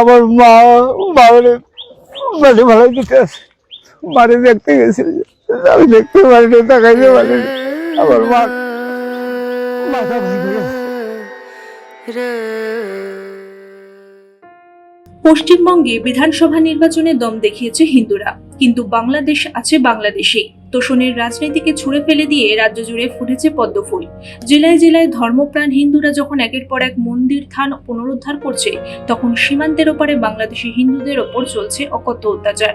আমার মা বাবারে বাড়ি ভাড়াই দিতে আছে, বাড়ি দেখতে গেছিল, আমি দেখতে পারিনি, তাকাইতে পারিনি। আমার মা মাথা ভেঙে গেছে। পশ্চিমবঙ্গে বিধানসভা নির্বাচনে দম দেখিয়েছে হিন্দুরা, কিন্তু বাংলাদেশ আছে বাংলাদেশেই। তোষণের রাজনীতিকে ছুঁড়ে ফেলে দিয়ে রাজ্য জুড়ে ফুটেছে পদ্মফুল। জেলায় জেলায় ধর্মপ্রাণ হিন্দুরা যখন একের পর এক মন্দির থান পুনরুদ্ধার করছে, তখন সীমান্তের ওপারে বাংলাদেশি হিন্দুদের ওপর চলছে অকথ্য অত্যাচার।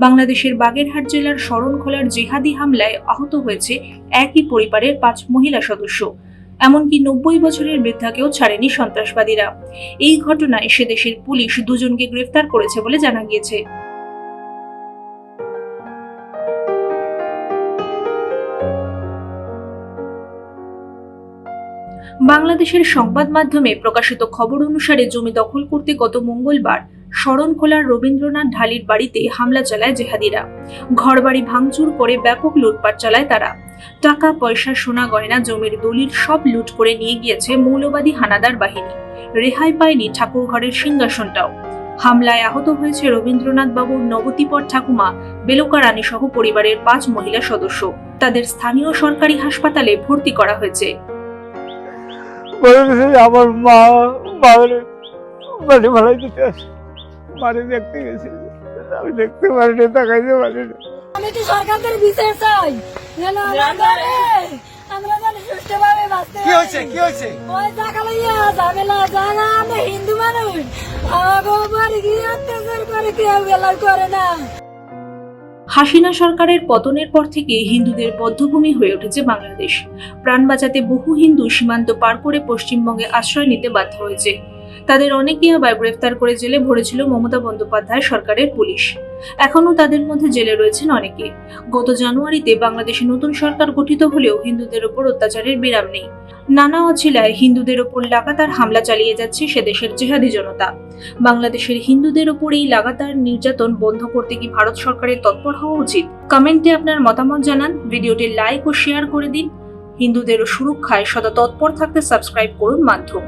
বাংলাদেশের বাগেরহাট জেলার শরণখোলার জিহাদি হামলায় আহত হয়েছে একই পরিবারের 5 মহিলা সদস্য। এমনকি 90 বছরের বৃদ্ধাকেও ছাড়েনি সন্ত্রাসবাদীরা। এই ঘটনায় সে দেশের পুলিশ 2 জনকে গ্রেফতার করেছে বলে জানা গিয়েছে। বাংলাদেশের সংবাদ মাধ্যমে প্রকাশিত খবর অনুসারে জমি দখল করতে গত মঙ্গলবার শরণখোলার রবীন্দ্রনাথ ঢালির বাড়িতে হামলা চালায় জেহাদিরা। ঘরবাড়ি ভাঙচুর করে ব্যাপক লুটপাট চালায় তারা। টাকা পয়সা, সোনা গয়না, জমির দলিল সব লুট করে নিয়ে গিয়েছে মৌলবাদী হানাদার বাহিনী। রেহাই পায়নি ঠাকুর ঘরের সিংহাসনটাও। হামলায় আহত হয়েছে রবীন্দ্রনাথ বাবুর নবতিপর ঠাকুমা বেলকা রানী সহ পরিবারের 5 মহিলা সদস্য। তাদের স্থানীয় সরকারি হাসপাতালে ভর্তি করা হয়েছে। আমার মা বাবারে বাড়ি ভাড়াই দিতে আছে, বাড়ি দেখতে গেছিল, আমি দেখতে পারিনি, তাকাইতে পারিনি। আমি তো সরকারের বিচার চাই, যেন আমরা যেন সুষ্ঠুভাবে বাঁচতে পারি। কি হয়েছে ওই টাকা লইয়া ঝামেলা, জানা আমরা হিন্দু মানুষ, আমাকে বাড়ি গিয়ে অত্যাচার করে, কেউ বেলার করে না। হাসিনা সরকারের পতনের পর থেকে হিন্দুদের বধ্যভূমি হয়ে উঠেছে বাংলাদেশ। প্রাণ বাঁচাতে বহু হিন্দু সীমান্ত পার করে পশ্চিমবঙ্গে আশ্রয় নিতে বাধ্য হয়েছে। তাদের অনেকেই আবার গ্রেফতার করে জেলে ভরেছিল মমতা বন্দ্যোপাধ্যায় সরকারের পুলিশ। এখনো তাদের মধ্যে জেলে রয়েছেন অনেকে। গত জানুয়ারিতে বাংলাদেশে নতুন সরকার গঠিত হলেও হিন্দুদের ওপর অত্যাচারের বিরাম নেই। নানা অছিলায় হিন্দুদের ওপর লাগাতার হামলা চালিয়ে যাচ্ছে সে দেশের জিহাদি জনতা। বাংলাদেশের হিন্দুদের ওপর এই লাগাতার নির্যাতন বন্ধ করতে কি ভারত সরকারের তৎপর হওয়া উচিত? কমেন্টে আপনার মতামত জানান, ভিডিওটি লাইক ও শেয়ার করে দিন। হিন্দুদের সুরক্ষায় সদা তৎপর থাকতে সাবস্ক্রাইব করুন মাধ্যম।